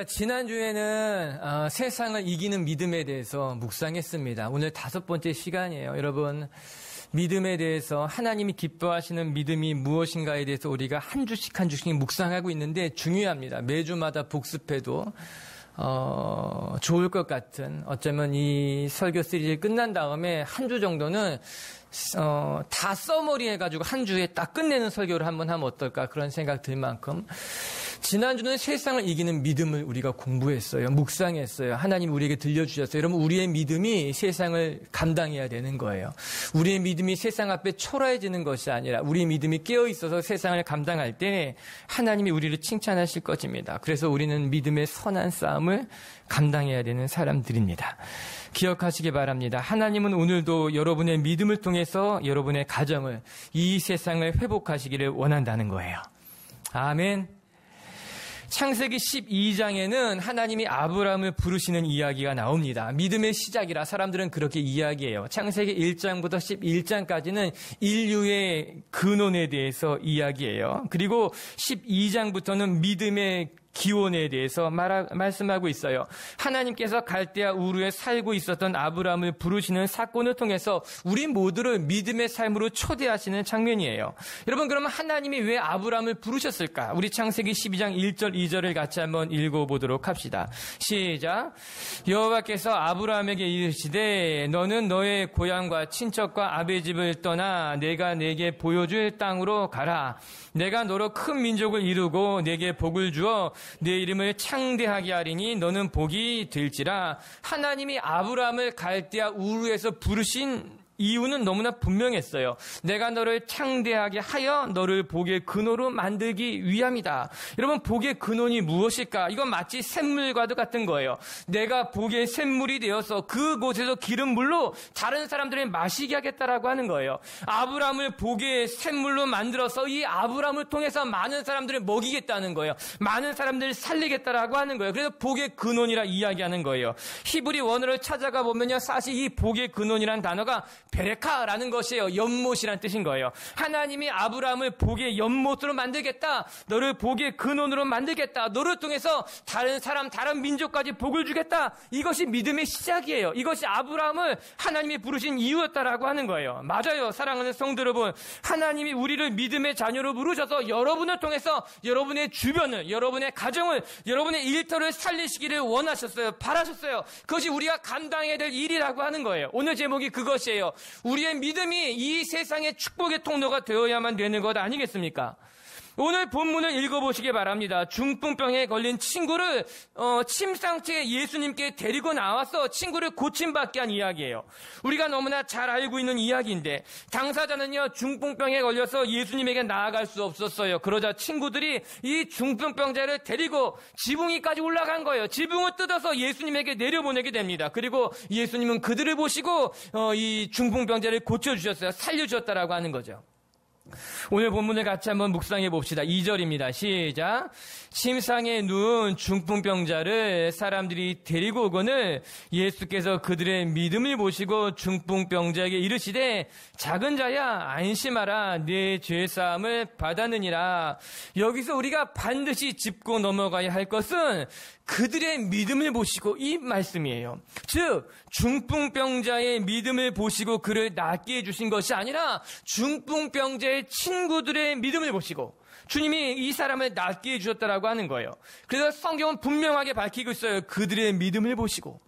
우리가 지난주에는 세상을 이기는 믿음에 대해서 묵상했습니다. 오늘 5번째 시간이에요. 여러분, 믿음에 대해서 하나님이 기뻐하시는 믿음이 무엇인가에 대해서 우리가 한 주씩 한 주씩 묵상하고 있는데 중요합니다. 매주마다 복습해도 좋을 것 같은, 어쩌면 이 설교 시리즈 끝난 다음에 한 주 정도는 다 써머리 해가지고 한 주에 딱 끝내는 설교를 한번 하면 어떨까, 그런 생각 들 만큼 지난주는 세상을 이기는 믿음을 우리가 공부했어요. 묵상했어요. 하나님 우리에게 들려주셨어요. 여러분, 우리의 믿음이 세상을 감당해야 되는 거예요. 우리의 믿음이 세상 앞에 초라해지는 것이 아니라 우리의 믿음이 깨어있어서 세상을 감당할 때 하나님이 우리를 칭찬하실 것입니다. 그래서 우리는 믿음의 선한 싸움을 감당해야 되는 사람들입니다. 기억하시기 바랍니다. 하나님은 오늘도 여러분의 믿음을 통해서 여러분의 가정을, 이 세상을 회복하시기를 원한다는 거예요. 아멘. 창세기 12장에는 하나님이 아브라함을 부르시는 이야기가 나옵니다. 믿음의 시작이라 사람들은 그렇게 이야기해요. 창세기 1장부터 11장까지는 인류의 근원에 대해서 이야기해요. 그리고 12장부터는 믿음의 기원에 대해서 말씀하고 있어요. 하나님께서 갈대아 우르에 살고 있었던 아브라함을 부르시는 사건을 통해서 우리 모두를 믿음의 삶으로 초대하시는 장면이에요. 여러분, 그러면 하나님이 왜 아브라함을 부르셨을까? 우리 창세기 12장 1절 2절을 같이 한번 읽어보도록 합시다. 시작. 여호와께서 아브라함에게 이르시되 너는 너의 고향과 친척과 아베 집을 떠나 내가 내게 보여줄 땅으로 가라. 내가 너로 큰 민족을 이루고 내게 복을 주어 내 이름을 창대하게 하리니 너는 복이 될지라. 하나님이 아브라함을 갈대아 우르에서 부르신 이유는 너무나 분명했어요. 내가 너를 창대하게 하여 너를 복의 근원으로 만들기 위함이다. 여러분, 복의 근원이 무엇일까? 이건 마치 샘물과도 같은 거예요. 내가 복의 샘물이 되어서 그곳에서 기름물로 다른 사람들을 마시게 하겠다라고 하는 거예요. 아브라함을 복의 샘물로 만들어서 이 아브라함을 통해서 많은 사람들을 먹이겠다는 거예요. 많은 사람들을 살리겠다라고 하는 거예요. 그래서 복의 근원이라 이야기하는 거예요. 히브리 원어를 찾아가 보면요, 사실 이 복의 근원이라는 단어가 베레카라는 것이에요. 연못이란 뜻인 거예요. 하나님이 아브라함을 복의 연못으로 만들겠다. 너를 복의 근원으로 만들겠다. 너를 통해서 다른 사람, 다른 민족까지 복을 주겠다. 이것이 믿음의 시작이에요. 이것이 아브라함을 하나님이 부르신 이유였다라고 하는 거예요. 맞아요. 사랑하는 성도 여러분, 하나님이 우리를 믿음의 자녀로 부르셔서 여러분을 통해서 여러분의 주변을, 여러분의 가정을, 여러분의 일터를 살리시기를 원하셨어요. 바라셨어요. 그것이 우리가 감당해야 될 일이라고 하는 거예요. 오늘 제목이 그것이에요. 우리의 믿음이 이 세상의 축복의 통로가 되어야만 되는 것 아니겠습니까? 오늘 본문을 읽어보시기 바랍니다. 중풍병에 걸린 친구를 침상체에 예수님께 데리고 나와서 친구를 고침받게 한 이야기예요. 우리가 너무나 잘 알고 있는 이야기인데, 당사자는요, 중풍병에 걸려서 예수님에게 나아갈 수 없었어요. 그러자 친구들이 이 중풍병자를 데리고 지붕 위까지 올라간 거예요. 지붕을 뜯어서 예수님에게 내려보내게 됩니다. 그리고 예수님은 그들을 보시고 이 중풍병자를 고쳐주셨어요. 살려주셨다라고 하는 거죠. 오늘 본문을 같이 한번 묵상해 봅시다. 2절입니다. 시작. 침상에 누운 중풍병자를 사람들이 데리고 오거늘 예수께서 그들의 믿음을 보시고 중풍병자에게 이르시되 작은 자야 안심하라 내 죄사함을 받았느니라. 여기서 우리가 반드시 짚고 넘어가야 할 것은 그들의 믿음을 보시고, 이 말씀이에요. 즉 중풍병자의 믿음을 보시고 그를 낫게 해주신 것이 아니라 중풍병자의 친구들의 믿음을 보시고 주님이 이 사람을 낫게 해주셨다라고 하는 거예요. 그래서 성경은 분명하게 밝히고 있어요. 그들의 믿음을 보시고.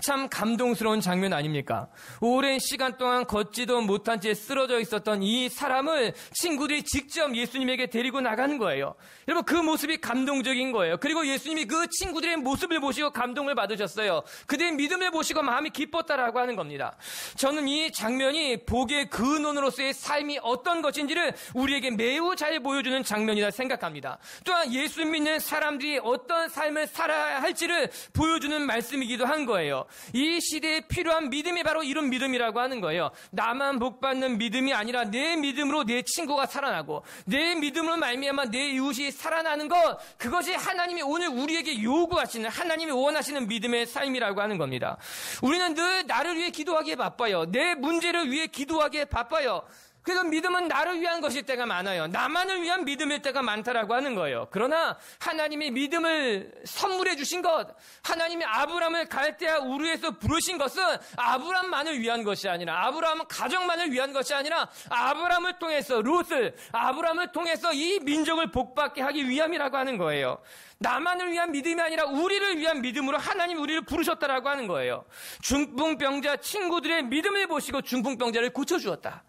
참 감동스러운 장면 아닙니까? 오랜 시간 동안 걷지도 못한 채 쓰러져 있었던 이 사람을 친구들이 직접 예수님에게 데리고 나가는 거예요. 여러분, 그 모습이 감동적인 거예요. 그리고 예수님이 그 친구들의 모습을 보시고 감동을 받으셨어요. 그들의 믿음을 보시고 마음이 기뻤다라고 하는 겁니다. 저는 이 장면이 복의 근원으로서의 삶이 어떤 것인지를 우리에게 매우 잘 보여주는 장면이라 생각합니다. 또한 예수 믿는 사람들이 어떤 삶을 살아야 할지를 보여주는 말씀이기도 한 거예요. 이 시대에 필요한 믿음이 바로 이런 믿음이라고 하는 거예요. 나만 복받는 믿음이 아니라 내 믿음으로 내 친구가 살아나고 내 믿음으로 말미암아 내 이웃이 살아나는 것, 그것이 하나님이 오늘 우리에게 요구하시는, 하나님이 원하시는 믿음의 삶이라고 하는 겁니다. 우리는 늘 나를 위해 기도하기에 바빠요. 내 문제를 위해 기도하기에 바빠요. 그래서 믿음은 나를 위한 것일 때가 많아요. 나만을 위한 믿음일 때가 많다라고 하는 거예요. 그러나 하나님이 믿음을 선물해 주신 것, 하나님이 아브라함을 갈대아 우르에서 부르신 것은 아브라함만을 위한 것이 아니라, 아브라함 가정만을 위한 것이 아니라 아브라함을 통해서 롯을, 아브라함을 통해서 이 민족을 복받게 하기 위함이라고 하는 거예요. 나만을 위한 믿음이 아니라 우리를 위한 믿음으로 하나님 우리를 부르셨다라고 하는 거예요. 중풍병자 친구들의 믿음을 보시고 중풍병자를 고쳐주었다.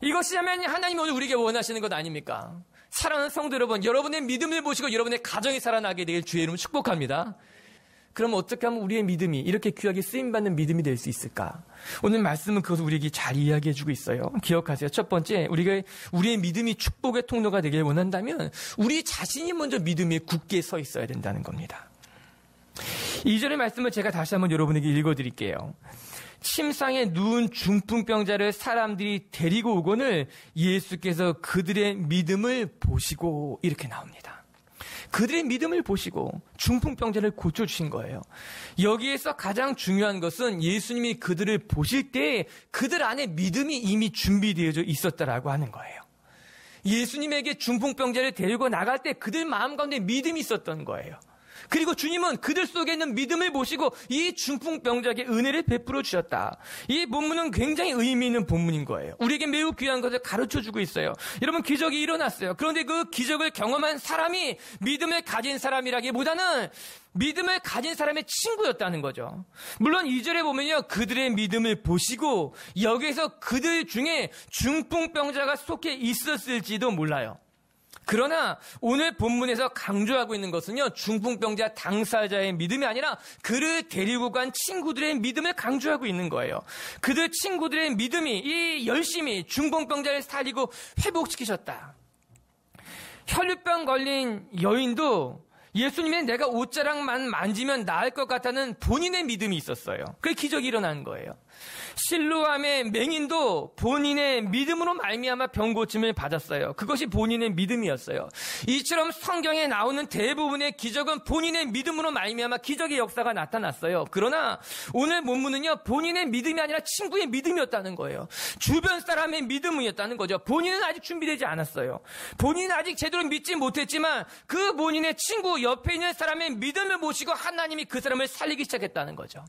이것이라면 하나님이 오늘 우리에게 원하시는 것 아닙니까? 사랑하는 성도 여러분, 여러분의 믿음을 보시고 여러분의 가정이 살아나게 되길 주의 이름으로 축복합니다. 그럼 어떻게 하면 우리의 믿음이 이렇게 귀하게 쓰임받는 믿음이 될 수 있을까? 오늘 말씀은 그것을 우리에게 잘 이야기해주고 있어요. 기억하세요. 첫 번째, 우리가 우리의 믿음이 축복의 통로가 되길 원한다면 우리 자신이 먼저 믿음에 굳게 서 있어야 된다는 겁니다. 2절의 말씀을 제가 다시 한번 여러분에게 읽어드릴게요. 침상에 누운 중풍병자를 사람들이 데리고 오거늘 예수께서 그들의 믿음을 보시고, 이렇게 나옵니다. 그들의 믿음을 보시고 중풍병자를 고쳐주신 거예요. 여기에서 가장 중요한 것은 예수님이 그들을 보실 때 그들 안에 믿음이 이미 준비되어져 있었다라고 하는 거예요. 예수님에게 중풍병자를 데리고 나갈 때 그들 마음 가운데 믿음이 있었던 거예요. 그리고 주님은 그들 속에 있는 믿음을 보시고 이 중풍병자에게 은혜를 베풀어 주셨다. 이 본문은 굉장히 의미 있는 본문인 거예요. 우리에게 매우 귀한 것을 가르쳐주고 있어요. 여러분, 기적이 일어났어요. 그런데 그 기적을 경험한 사람이 믿음을 가진 사람이라기보다는 믿음을 가진 사람의 친구였다는 거죠. 물론 2절에 보면요, 그들의 믿음을 보시고 여기에서 그들 중에 중풍병자가 속해 있었을지도 몰라요. 그러나 오늘 본문에서 강조하고 있는 것은요, 중풍병자 당사자의 믿음이 아니라 그를 데리고 간 친구들의 믿음을 강조하고 있는 거예요. 그들 친구들의 믿음이 이 열심히 중풍병자를 살리고 회복시키셨다. 혈류병 걸린 여인도 예수님의 내가 옷자락만 만지면 나을 것 같다는 본인의 믿음이 있었어요. 그게 기적이 일어난 거예요. 실로암의 맹인도 본인의 믿음으로 말미암아 병 고침을 받았어요. 그것이 본인의 믿음이었어요. 이처럼 성경에 나오는 대부분의 기적은 본인의 믿음으로 말미암아 기적의 역사가 나타났어요. 그러나 오늘 본문은요, 본인의 믿음이 아니라 친구의 믿음이었다는 거예요. 주변 사람의 믿음이었다는 거죠. 본인은 아직 준비되지 않았어요. 본인은 아직 제대로 믿지 못했지만 그 본인의 친구 옆에 있는 사람의 믿음을 보시고 하나님이 그 사람을 살리기 시작했다는 거죠.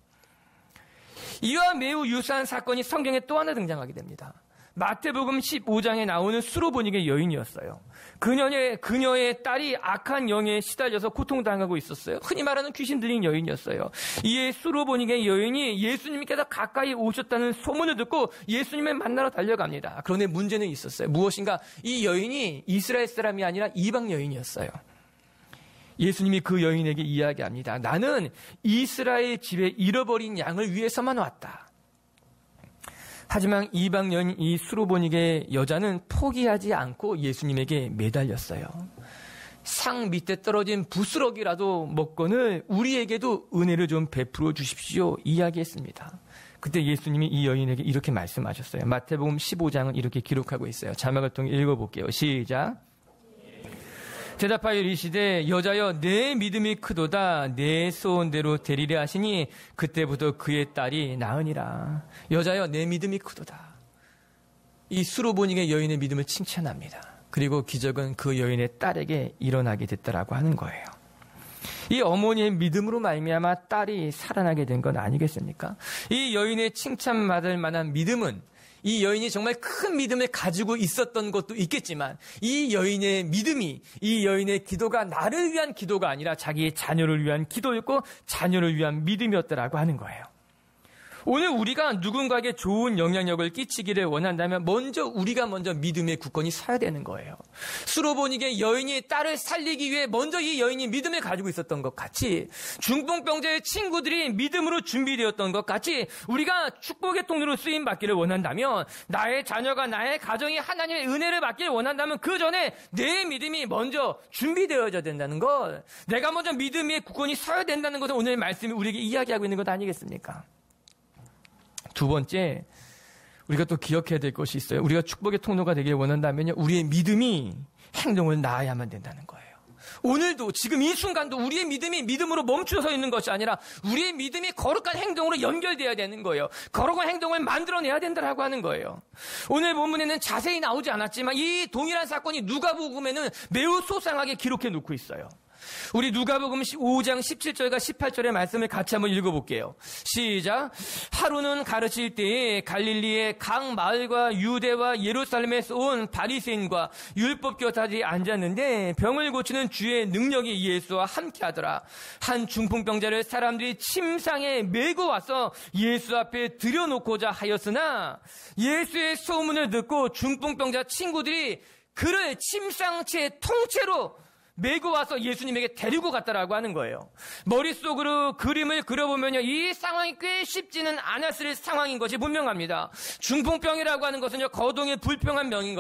이와 매우 유사한 사건이 성경에 또 하나 등장하게 됩니다. 마태복음 15장에 나오는 수로보닉의 여인이었어요. 그녀의 딸이 악한 영에 시달려서 고통당하고 있었어요. 흔히 말하는 귀신 들린 여인이었어요. 이에 수로보닉의 여인이 예수님께서 가까이 오셨다는 소문을 듣고 예수님을 만나러 달려갑니다. 그런데 문제는 있었어요. 무엇인가? 이 여인이 이스라엘 사람이 아니라 이방 여인이었어요. 예수님이 그 여인에게 이야기합니다. 나는 이스라엘 집에 잃어버린 양을 위해서만 왔다. 하지만 이방 여인 이 수로보닉의 여자는 포기하지 않고 예수님에게 매달렸어요. 상 밑에 떨어진 부스러기라도 먹거늘 우리에게도 은혜를 좀 베풀어 주십시오, 이야기했습니다. 그때 예수님이 이 여인에게 이렇게 말씀하셨어요. 마태복음 15장은 이렇게 기록하고 있어요. 자막을 통해 읽어볼게요. 시작. 대답하여 이르시되 여자여 내 믿음이 크도다, 내 소원대로 되리라 하시니 그때부터 그의 딸이 나으니라. 여자여 내 믿음이 크도다. 이 수로보닉의 여인의 믿음을 칭찬합니다. 그리고 기적은 그 여인의 딸에게 일어나게 됐다라고 하는 거예요. 이 어머니의 믿음으로 말미암아 딸이 살아나게 된 건 아니겠습니까? 이 여인의 칭찬받을 만한 믿음은, 이 여인이 정말 큰 믿음을 가지고 있었던 것도 있겠지만 이 여인의 믿음이, 이 여인의 기도가 나를 위한 기도가 아니라 자기의 자녀를 위한 기도였고 자녀를 위한 믿음이었다라고 하는 거예요. 오늘 우리가 누군가에게 좋은 영향력을 끼치기를 원한다면 우리가 먼저 믿음의 굳건히 서야 되는 거예요. 수로보닉의 여인이 딸을 살리기 위해 먼저 이 여인이 믿음을 가지고 있었던 것 같이, 중풍병자의 친구들이 믿음으로 준비되었던 것 같이, 우리가 축복의 통로로 쓰임받기를 원한다면, 나의 자녀가, 나의 가정이 하나님의 은혜를 받기를 원한다면 그 전에 내 믿음이 먼저 준비되어져야 된다는 것, 내가 먼저 믿음에 굳건히 서야 된다는 것을 오늘 말씀이 우리에게 이야기하고 있는 것 아니겠습니까? 두 번째, 우리가 또 기억해야 될 것이 있어요. 우리가 축복의 통로가 되길 원한다면요, 우리의 믿음이 행동을 낳아야만 된다는 거예요. 오늘도 지금 이 순간도 우리의 믿음이 믿음으로 멈춰서 있는 것이 아니라 우리의 믿음이 거룩한 행동으로 연결되어야 되는 거예요. 거룩한 행동을 만들어내야 된다라고 하는 거예요. 오늘 본문에는 자세히 나오지 않았지만 이 동일한 사건이 누가복음에는 매우 소상하게 기록해 놓고 있어요. 우리 누가복음 5장 17절과 18절의 말씀을 같이 한번 읽어볼게요. 시작. 하루는 가르칠 때에 갈릴리의 각 마을과 유대와 예루살렘에서 온 바리새인과 율법교사들이 앉았는데 병을 고치는 주의 능력이 예수와 함께하더라. 한 중풍병자를 사람들이 침상에 메고 와서 예수 앞에 들여놓고자 하였으나 예수의 소문을 듣고 중풍병자 친구들이 그를 침상채 통째로 메고 와서 예수님에게 데리고 갔다라고 하는 거예요. 머릿속으로 그림을 그려보면요, 이 상황이 꽤 쉽지는 않았을 상황인 것이 분명합니다. 중풍병이라고 하는 것은요, 거동이 불편한 병인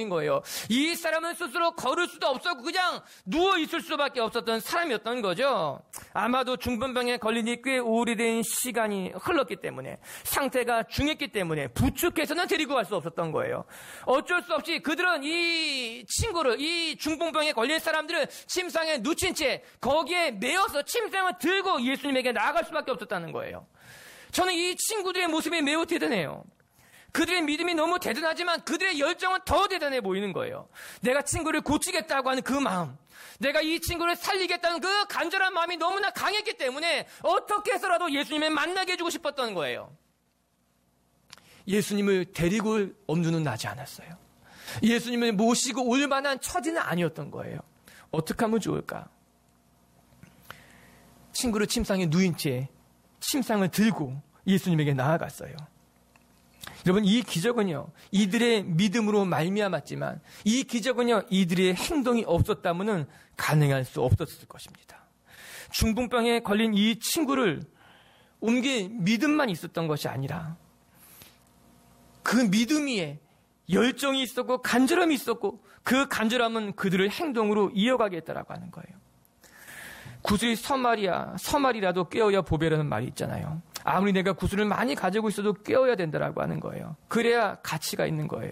거예요. 이 사람은 스스로 걸을 수도 없었고 그냥 누워 있을 수밖에 없었던 사람이었던 거죠. 아마도 중풍병에 걸린 지 꽤 오래된 시간이 흘렀기 때문에, 상태가 중했기 때문에 부축해서는 데리고 갈 수 없었던 거예요. 어쩔 수 없이 그들은 이 친구를, 이 중풍병에 걸린 사람들을 침상에 눕힌 채 거기에 매어서 침상을 들고 예수님에게 나아갈 수밖에 없었다는 거예요. 저는 이 친구들의 모습이 매우 대단해요. 그들의 믿음이 너무 대단하지만 그들의 열정은 더 대단해 보이는 거예요. 내가 친구를 고치겠다고 하는 그 마음, 내가 이 친구를 살리겠다는 그 간절한 마음이 너무나 강했기 때문에 어떻게 해서라도 예수님을 만나게 해주고 싶었던 거예요. 예수님을 데리고 올 엄두는 나지 않았어요. 예수님을 모시고 올 만한 처지는 아니었던 거예요. 어떻게 하면 좋을까? 친구를 침상에 누인 채 침상을 들고 예수님에게 나아갔어요. 여러분, 이 기적은요, 이들의 믿음으로 말미암았지만 이 기적은요, 이들의 행동이 없었다면은 가능할 수 없었을 것입니다. 중풍병에 걸린 이 친구를 옮긴 믿음만 있었던 것이 아니라 그 믿음 위에 열정이 있었고 간절함이 있었고 그 간절함은 그들을 행동으로 이어가겠다라고 하는 거예요. 구슬이 서말이라도 꿰어야 보배라는 말이 있잖아요. 아무리 내가 구슬을 많이 가지고 있어도 꿰어야 된다라고 하는 거예요. 그래야 가치가 있는 거예요.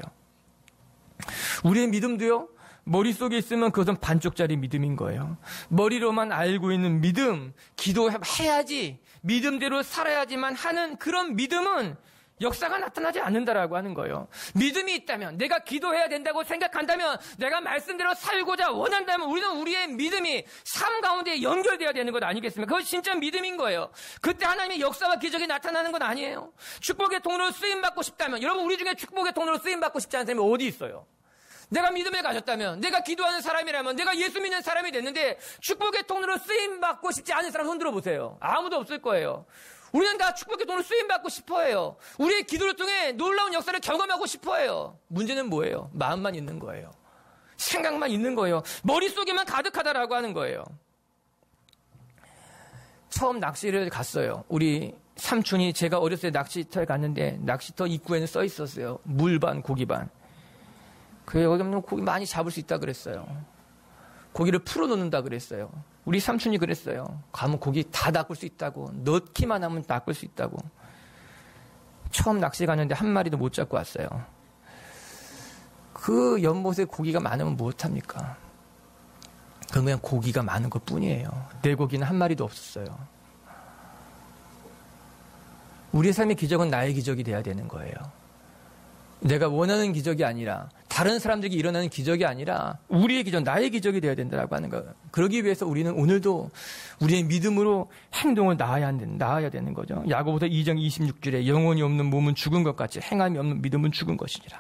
우리의 믿음도요, 머릿속에 있으면 그것은 반쪽짜리 믿음인 거예요. 머리로만 알고 있는 믿음, 기도해야지, 믿음대로 살아야지만 하는 그런 믿음은 역사가 나타나지 않는다라고 하는 거예요. 믿음이 있다면, 내가 기도해야 된다고 생각한다면, 내가 말씀대로 살고자 원한다면 우리는 우리의 믿음이 삶 가운데 연결되어야 되는 것 아니겠습니까? 그것이 진짜 믿음인 거예요. 그때 하나님의 역사와 기적이 나타나는 건 아니에요. 축복의 통로로 쓰임받고 싶다면, 여러분, 우리 중에 축복의 통로로 쓰임받고 싶지 않은 사람이 어디 있어요? 내가 믿음을 가졌다면, 내가 기도하는 사람이라면, 내가 예수 믿는 사람이 됐는데 축복의 통로로 쓰임받고 싶지 않은 사람 손들어 보세요. 아무도 없을 거예요. 우리는 다 축복의 통로로 쓰임받고 싶어해요. 우리의 기도를 통해 놀라운 역사를 경험하고 싶어해요. 문제는 뭐예요? 마음만 있는 거예요. 생각만 있는 거예요. 머릿속에만 가득하다라고 하는 거예요. 처음 낚시를 갔어요. 우리 삼촌이, 제가 어렸을 때 낚시터에 갔는데 낚시터 입구에는 써 있었어요. 물 반, 고기 반. 그래, 여기 가면 고기 많이 잡을 수 있다 그랬어요. 고기를 풀어놓는다 그랬어요. 우리 삼촌이 그랬어요. 가면 고기 다 낚을 수 있다고. 넣기만 하면 낚을 수 있다고. 처음 낚시 가는데 한 마리도 못 잡고 왔어요. 그 연못에 고기가 많으면 못합니까? 그건 그냥 고기가 많은 것 뿐이에요. 내 고기는 한 마리도 없었어요. 우리의 삶의 기적은 나의 기적이 돼야 되는 거예요. 내가 원하는 기적이 아니라, 다른 사람들에게 일어나는 기적이 아니라 우리의 기적, 나의 기적이 되어야 된다고 하는 거예요. 그러기 위해서 우리는 오늘도 우리의 믿음으로 행동을 낳아야 되는 거죠. 야고보서 2장 26절에 영혼이 없는 몸은 죽은 것 같이 행함이 없는 믿음은 죽은 것이니라.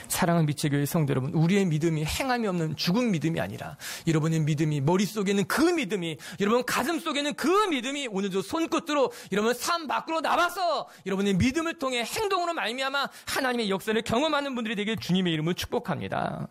사랑하는 빛의 교회 성도 여러분, 우리의 믿음이 행함이 없는 죽은 믿음이 아니라 여러분의 믿음이, 머릿속에는 그 믿음이, 여러분 가슴속에는 그 믿음이 오늘도 손끝으로 여러분 삶 밖으로 나와서 여러분의 믿음을 통해 행동으로 말미암아 하나님의 역사를 경험하는 분들이 되길 주님의 이름으로 축복합니다.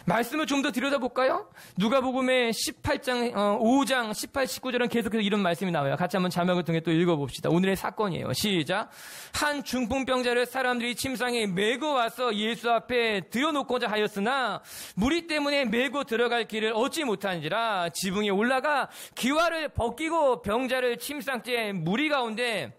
말씀을 좀 더 들여다볼까요? 누가복음의 5장 18, 19절은 계속해서 이런 말씀이 나와요. 같이 한번 자막을 통해 또 읽어봅시다. 오늘의 사건이에요. 시작. 한 중풍병자를 사람들이 침상에 메고 와서 예수 앞에 들여놓고자 하였으나 무리 때문에 메고 들어갈 길을 얻지 못하는지라 지붕에 올라가 기와를 벗기고 병자를 침상째 무리 가운데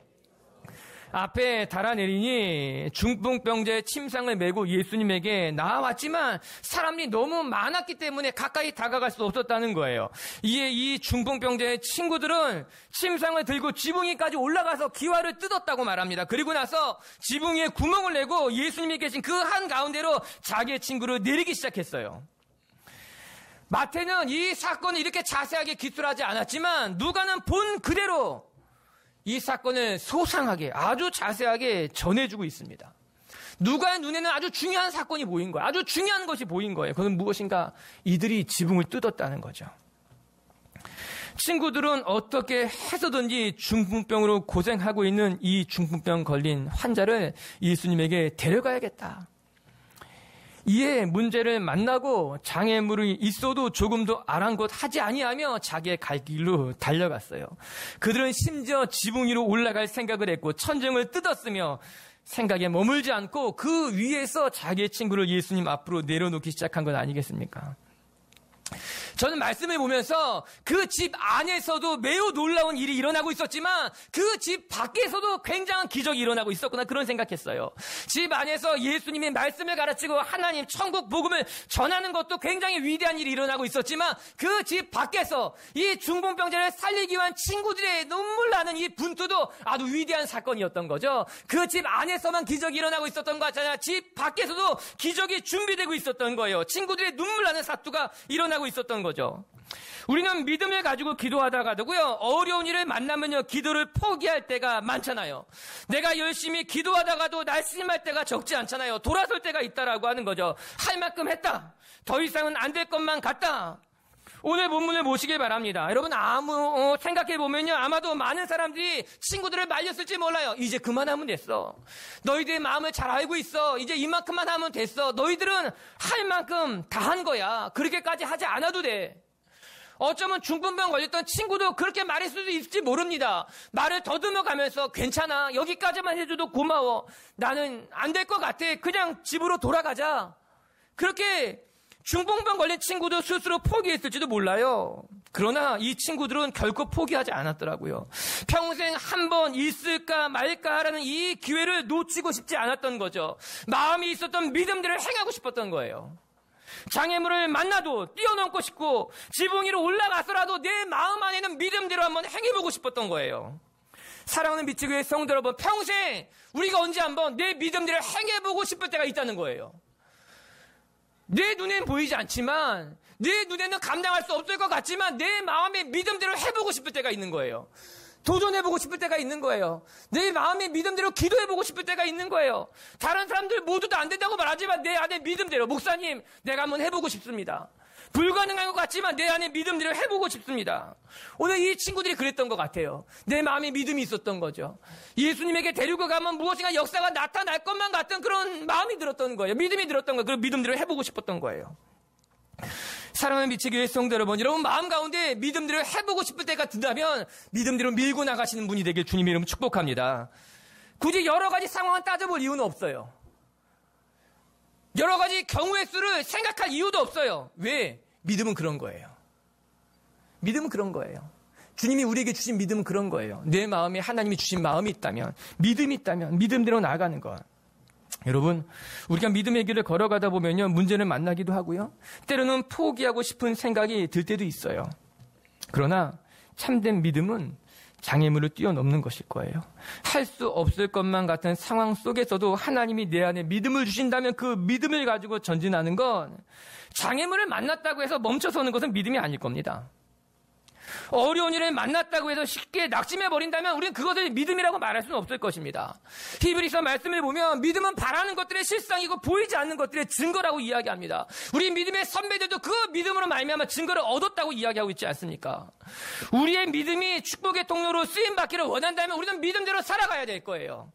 앞에 달아내리니 중풍병자의 침상을 메고 예수님에게 나아왔지만 사람이 너무 많았기 때문에 가까이 다가갈 수 없었다는 거예요. 이에 이 중풍병자의 친구들은 침상을 들고 지붕 위까지 올라가서 기와를 뜯었다고 말합니다. 그리고 나서 지붕 위에 구멍을 내고 예수님이 계신 그 한가운데로 자기의 친구를 내리기 시작했어요. 마태는 이 사건을 이렇게 자세하게 기술하지 않았지만 누가는 본 그대로 이 사건을 소상하게 아주 자세하게 전해주고 있습니다. 누가의 눈에는 아주 중요한 사건이 보인 거예요. 아주 중요한 것이 보인 거예요. 그건 무엇인가? 이들이 지붕을 뜯었다는 거죠. 친구들은 어떻게 해서든지 중풍병으로 고생하고 있는 이 중풍병 걸린 환자를 예수님에게 데려가야겠다. 이에 문제를 만나고 장애물이 있어도 조금도 아랑곳하지 아니하며 자기의 갈 길로 달려갔어요. 그들은 심지어 지붕 위로 올라갈 생각을 했고 천정을 뜯었으며 생각에 머물지 않고 그 위에서 자기의 친구를 예수님 앞으로 내려놓기 시작한 건 아니겠습니까? 저는 말씀을 보면서 그 집 안에서도 매우 놀라운 일이 일어나고 있었지만 그 집 밖에서도 굉장한 기적이 일어나고 있었구나 그런 생각했어요. 집 안에서 예수님이 말씀을 가르치고 하나님 천국 복음을 전하는 것도 굉장히 위대한 일이 일어나고 있었지만 그 집 밖에서 이 중풍병자를 살리기 위한 친구들의 눈물 나는 이 분투도 아주 위대한 사건이었던 거죠. 그 집 안에서만 기적이 일어나고 있었던 것 같잖아요. 집 밖에서도 기적이 준비되고 있었던 거예요. 친구들의 눈물 나는 사투가 일어나고 있었던 거죠. 우리는 믿음을 가지고 기도하다가도요, 어려운 일을 만나면요, 기도를 포기할 때가 많잖아요. 내가 열심히 기도하다가도 날심할 때가 적지 않잖아요. 돌아설 때가 있다라고 하는 거죠. 할 만큼 했다. 더 이상은 안 될 것만 같다. 오늘 본문을 보시길 바랍니다. 여러분 생각해보면요, 아마도 많은 사람들이 친구들을 말렸을지 몰라요. 이제 그만하면 됐어. 너희들의 마음을 잘 알고 있어. 이제 이만큼만 하면 됐어. 너희들은 할 만큼 다 한 거야. 그렇게까지 하지 않아도 돼. 어쩌면 중풍병 걸렸던 친구도 그렇게 말할 수도 있을지 모릅니다. 말을 더듬어 가면서 괜찮아. 여기까지만 해줘도 고마워. 나는 안 될 것 같아. 그냥 집으로 돌아가자. 그렇게 중풍병 걸린 친구도 스스로 포기했을지도 몰라요. 그러나 이 친구들은 결코 포기하지 않았더라고요. 평생 한 번 있을까 말까라는 이 기회를 놓치고 싶지 않았던 거죠. 마음이 있었던 믿음들을 행하고 싶었던 거예요. 장애물을 만나도 뛰어넘고 싶고 지붕 위로 올라가서라도 내 마음 안에는 믿음대로 한번 행해보고 싶었던 거예요. 사랑하는 미치교회 성도 여러분, 평생 우리가 언제 한번 내 믿음대로 행해보고 싶을 때가 있다는 거예요. 내 눈엔 보이지 않지만, 내 눈에는 감당할 수 없을 것 같지만 내 마음의 믿음대로 해보고 싶을 때가 있는 거예요. 도전해보고 싶을 때가 있는 거예요. 내 마음의 믿음대로 기도해보고 싶을 때가 있는 거예요. 다른 사람들 모두 다 안 된다고 말하지만 내 안에 믿음대로, 목사님 내가 한번 해보고 싶습니다. 불가능한 것 같지만 내 안에 믿음대로 해보고 싶습니다. 오늘 이 친구들이 그랬던 것 같아요. 내 마음에 믿음이 있었던 거죠. 예수님에게 데리고 가면 무엇인가 역사가 나타날 것만 같은 그런 마음이 들었던 거예요. 믿음이 들었던 거예요. 그런 믿음대로 해보고 싶었던 거예요. 사랑하는 미치교회 성도 여러분, 여러분 마음 가운데 믿음대로 해보고 싶을 때가 든다면 믿음대로 밀고 나가시는 분이 되길 주님의 이름으로 축복합니다. 굳이 여러 가지 상황을 따져볼 이유는 없어요. 여러 가지 경우의 수를 생각할 이유도 없어요. 왜? 믿음은 그런 거예요. 믿음은 그런 거예요. 주님이 우리에게 주신 믿음은 그런 거예요. 내 마음에 하나님이 주신 마음이 있다면, 믿음이 있다면 믿음대로 나아가는 것. 여러분, 우리가 믿음의 길을 걸어가다 보면요, 문제를 만나기도 하고요, 때로는 포기하고 싶은 생각이 들 때도 있어요. 그러나 참된 믿음은 장애물을 뛰어넘는 것일 거예요. 할 수 없을 것만 같은 상황 속에서도 하나님이 내 안에 믿음을 주신다면 그 믿음을 가지고 전진하는 건, 장애물을 만났다고 해서 멈춰서는 것은 믿음이 아닐 겁니다. 어려운 일을 만났다고 해서 쉽게 낙심해버린다면 우리는 그것을 믿음이라고 말할 수는 없을 것입니다. 히브리서 말씀을 보면 믿음은 바라는 것들의 실상이고 보이지 않는 것들의 증거라고 이야기합니다. 우리 믿음의 선배들도 그 믿음으로 말미암아 증거를 얻었다고 이야기하고 있지 않습니까? 우리의 믿음이 축복의 통로로 쓰임받기를 원한다면 우리는 믿음대로 살아가야 될 거예요.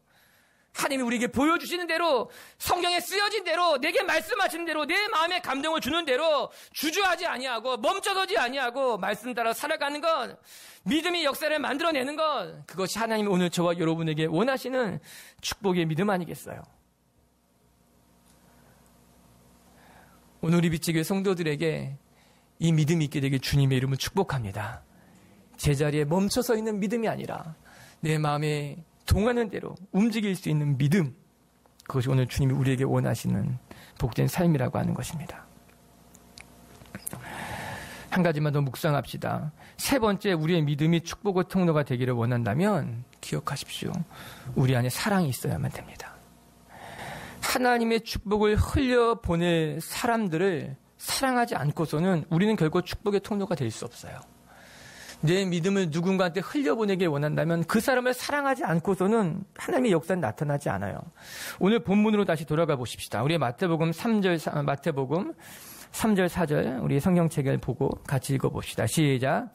하나님이 우리에게 보여주시는 대로, 성경에 쓰여진 대로, 내게 말씀하시는 대로, 내 마음에 감동을 주는 대로 주저하지 아니하고 멈춰서지 아니하고 말씀 따라 살아가는 것, 믿음이 역사를 만들어내는 것, 그것이 하나님이 오늘 저와 여러분에게 원하시는 축복의 믿음 아니겠어요? 오늘 우리 빛지교회 성도들에게 이 믿음이 있게 되길 주님의 이름을 축복합니다. 제자리에 멈춰서 있는 믿음이 아니라 내 마음에 동하는 대로 움직일 수 있는 믿음, 그것이 오늘 주님이 우리에게 원하시는 복된 삶이라고 하는 것입니다. 한 가지만 더 묵상합시다. 세 번째, 우리의 믿음이 축복의 통로가 되기를 원한다면 기억하십시오. 우리 안에 사랑이 있어야만 됩니다. 하나님의 축복을 흘려보낼 사람들을 사랑하지 않고서는 우리는 결코 축복의 통로가 될 수 없어요. 내 믿음을 누군가한테 흘려보내길 원한다면 그 사람을 사랑하지 않고서는 하나님의 역사는 나타나지 않아요. 오늘 본문으로 다시 돌아가 보십시다. 우리 마태복음 3절 4절 우리 성경책을 보고 같이 읽어봅시다. 시작.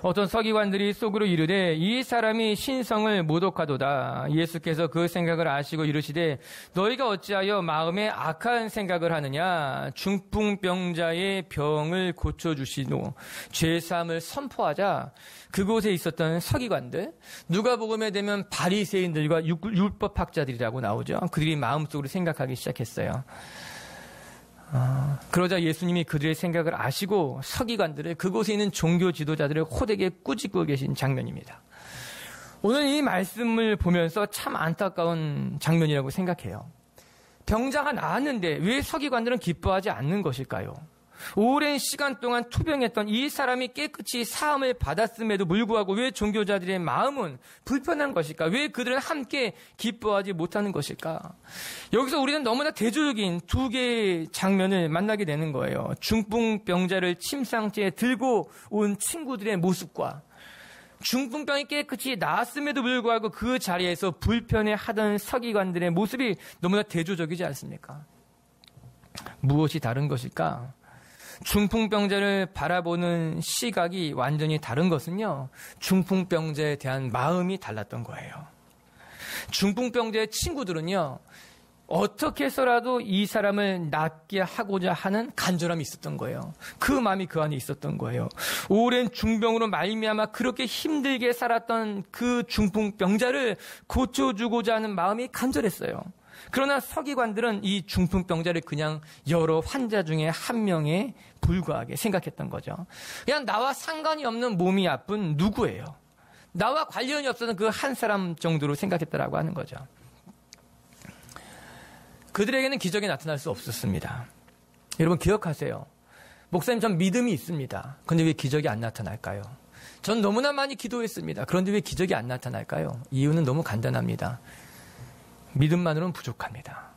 어떤 서기관들이 속으로 이르되 이 사람이 신성을 모독하도다. 예수께서 그 생각을 아시고 이르시되 너희가 어찌하여 마음에 악한 생각을 하느냐. 중풍병자의 병을 고쳐주시노. 죄사함을 선포하자. 그곳에 있었던 서기관들, 누가복음에 되면 바리새인들과 율법학자들이라고 나오죠. 그들이 마음속으로 생각하기 시작했어요. 그러자 예수님이 그들의 생각을 아시고 서기관들을, 그곳에 있는 종교 지도자들을 호되게 꾸짖고 계신 장면입니다. 오늘 이 말씀을 보면서 참 안타까운 장면이라고 생각해요. 병자가 나았는데 왜 서기관들은 기뻐하지 않는 것일까요? 오랜 시간 동안 투병했던 이 사람이 깨끗이 사함을 받았음에도 불구하고 왜 종교자들의 마음은 불편한 것일까? 왜 그들은 함께 기뻐하지 못하는 것일까? 여기서 우리는 너무나 대조적인 두 개의 장면을 만나게 되는 거예요. 중풍병자를 침상째에 들고 온 친구들의 모습과 중풍병이 깨끗이 나았음에도 불구하고 그 자리에서 불편해하던 서기관들의 모습이 너무나 대조적이지 않습니까? 무엇이 다른 것일까? 중풍병자를 바라보는 시각이 완전히 다른 것은요, 중풍병자에 대한 마음이 달랐던 거예요. 중풍병자의 친구들은요, 어떻게 해서라도 이 사람을 낫게 하고자 하는 간절함이 있었던 거예요. 그 마음이 그 안에 있었던 거예요. 오랜 중병으로 말미암아 그렇게 힘들게 살았던 그 중풍병자를 고쳐주고자 하는 마음이 간절했어요. 그러나 서기관들은 이 중풍병자를 그냥 여러 환자 중에 한 명에 불과하게 생각했던 거죠. 그냥 나와 상관이 없는 몸이 아픈 누구예요. 나와 관련이 없었던 그 한 사람 정도로 생각했다라고 하는 거죠. 그들에게는 기적이 나타날 수 없었습니다. 여러분 기억하세요. 목사님, 전 믿음이 있습니다. 그런데 왜 기적이 안 나타날까요? 전 너무나 많이 기도했습니다. 그런데 왜 기적이 안 나타날까요? 이유는 너무 간단합니다. 믿음만으로는 부족합니다.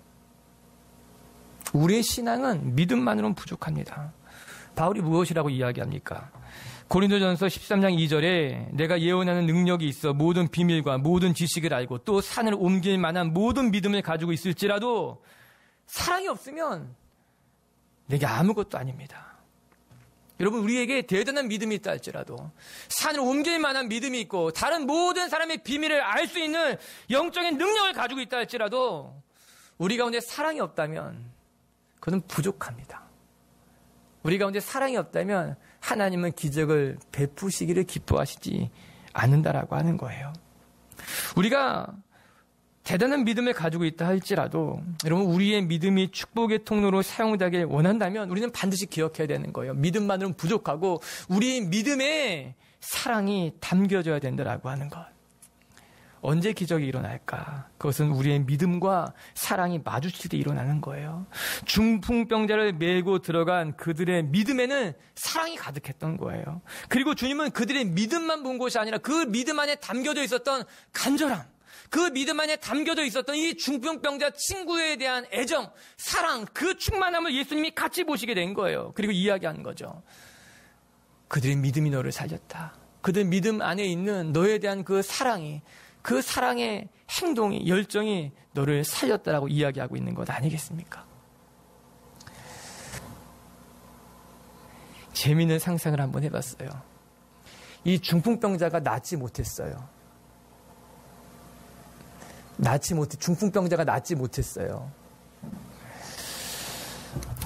우리의 신앙은 믿음만으로는 부족합니다. 바울이 무엇이라고 이야기합니까? 고린도전서 13장 2절에 내가 예언하는 능력이 있어 모든 비밀과 모든 지식을 알고 또 산을 옮길 만한 모든 믿음을 가지고 있을지라도 사랑이 없으면 내게 아무것도 아닙니다. 여러분, 우리에게 대단한 믿음이 있다 할지라도, 산을 옮길 만한 믿음이 있고 다른 모든 사람의 비밀을 알 수 있는 영적인 능력을 가지고 있다 할지라도 우리 가운데 사랑이 없다면 그것은 부족합니다. 우리 가운데 사랑이 없다면 하나님은 기적을 베푸시기를 기뻐하시지 않는다라고 하는 거예요. 우리가 대단한 믿음을 가지고 있다 할지라도 여러분, 우리의 믿음이 축복의 통로로 사용되길 원한다면 우리는 반드시 기억해야 되는 거예요. 믿음만으로는 부족하고 우리의 믿음에 사랑이 담겨져야 된다라고 하는 것. 언제 기적이 일어날까? 그것은 우리의 믿음과 사랑이 마주칠 때 일어나는 거예요. 중풍병자를 메고 들어간 그들의 믿음에는 사랑이 가득했던 거예요. 그리고 주님은 그들의 믿음만 본 것이 아니라 그 믿음 안에 담겨져 있었던 간절함, 그 믿음 안에 담겨져 있었던 이 중풍병자 친구에 대한 애정, 사랑, 그 충만함을 예수님이 같이 보시게 된 거예요. 그리고 이야기하는 거죠. 그들의 믿음이 너를 살렸다. 그들 믿음 안에 있는 너에 대한 그 사랑이, 그 사랑의 행동이, 열정이 너를 살렸다라고 이야기하고 있는 것 아니겠습니까? 재미있는 상상을 한번 해봤어요. 이 중풍병자가 낫지 못했어요. 중풍병자가 낫지 못했어요.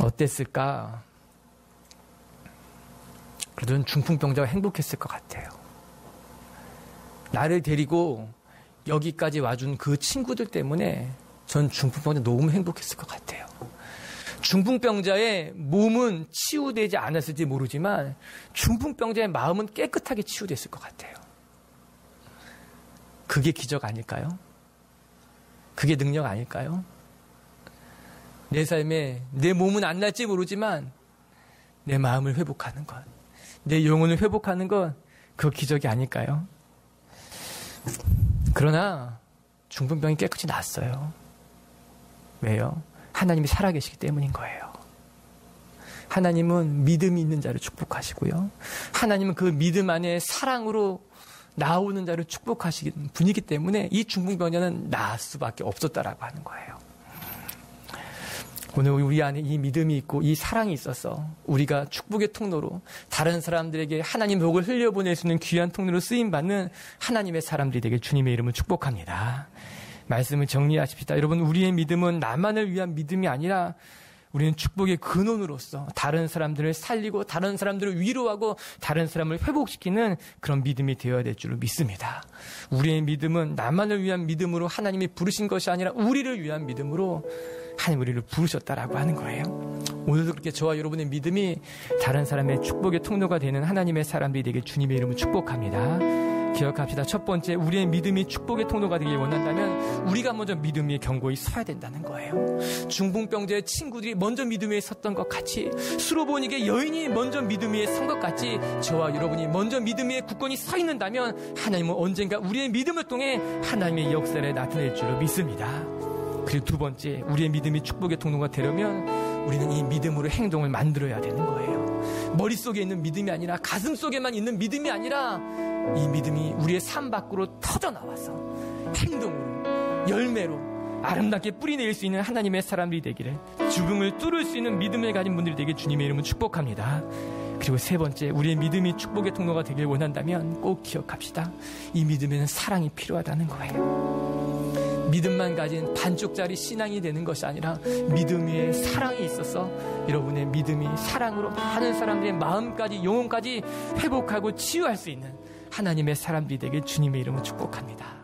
어땠을까? 그래도 중풍병자가 행복했을 것 같아요. 나를 데리고 여기까지 와준 그 친구들 때문에 전 중풍병자 너무 행복했을 것 같아요. 중풍병자의 몸은 치유되지 않았을지 모르지만 중풍병자의 마음은 깨끗하게 치유됐을 것 같아요. 그게 기적 아닐까요? 그게 능력 아닐까요? 내 삶에 내 몸은 안 날지 모르지만 내 마음을 회복하는 것, 내 영혼을 회복하는 것, 그 기적이 아닐까요? 그러나 중풍병이 깨끗이 낫어요. 왜요? 하나님이 살아계시기 때문인 거예요. 하나님은 믿음이 있는 자를 축복하시고요. 하나님은 그 믿음 안에 사랑으로 나오는 자를 축복하시는 분이기 때문에 이 중풍병자는 나을 수밖에 없었다라고 하는 거예요. 오늘 우리 안에 이 믿음이 있고 이 사랑이 있어서 우리가 축복의 통로로 다른 사람들에게 하나님 복을 흘려보낼 수 있는 귀한 통로로 쓰임받는 하나님의 사람들이 되길 주님의 이름을 축복합니다. 말씀을 정리하십시다. 여러분, 우리의 믿음은 나만을 위한 믿음이 아니라 우리는 축복의 근원으로서 다른 사람들을 살리고 다른 사람들을 위로하고 다른 사람을 회복시키는 그런 믿음이 되어야 될 줄로 믿습니다. 우리의 믿음은 나만을 위한 믿음으로 하나님이 부르신 것이 아니라 우리를 위한 믿음으로 하나님 우리를 부르셨다라고 하는 거예요. 오늘도 그렇게 저와 여러분의 믿음이 다른 사람의 축복의 통로가 되는 하나님의 사람들이 되길 주님의 이름으로 축복합니다. 기억합시다. 첫 번째, 우리의 믿음이 축복의 통로가 되길 원한다면 우리가 먼저 믿음 위에 견고히 서야 된다는 거예요. 중풍병자의 친구들이 먼저 믿음 위에 섰던 것 같이, 수로보니게 여인이 먼저 믿음 위에 선 것 같이 저와 여러분이 먼저 믿음 위에 굳건히 서 있는다면 하나님은 언젠가 우리의 믿음을 통해 하나님의 역사를 나타낼 줄로 믿습니다. 그리고 두 번째, 우리의 믿음이 축복의 통로가 되려면 우리는 이 믿음으로 행동을 만들어야 되는 거예요. 머릿속에 있는 믿음이 아니라 가슴 속에만 있는 믿음이 아니라 이 믿음이 우리의 삶 밖으로 터져나와서 행동으로, 열매로 아름답게 뿌리내릴 수 있는 하나님의 사람들이 되기를, 죽음을 뚫을 수 있는 믿음을 가진 분들이 되길 주님의 이름으로 축복합니다. 그리고 세 번째, 우리의 믿음이 축복의 통로가 되길 원한다면 꼭 기억합시다. 이 믿음에는 사랑이 필요하다는 거예요. 믿음만 가진 반쪽짜리 신앙이 되는 것이 아니라 믿음 위에 사랑이 있어서 여러분의 믿음이 사랑으로 많은 사람들의 마음까지 영혼까지 회복하고 치유할 수 있는 하나님의 사람들이 되길 주님의 이름으로 축복합니다.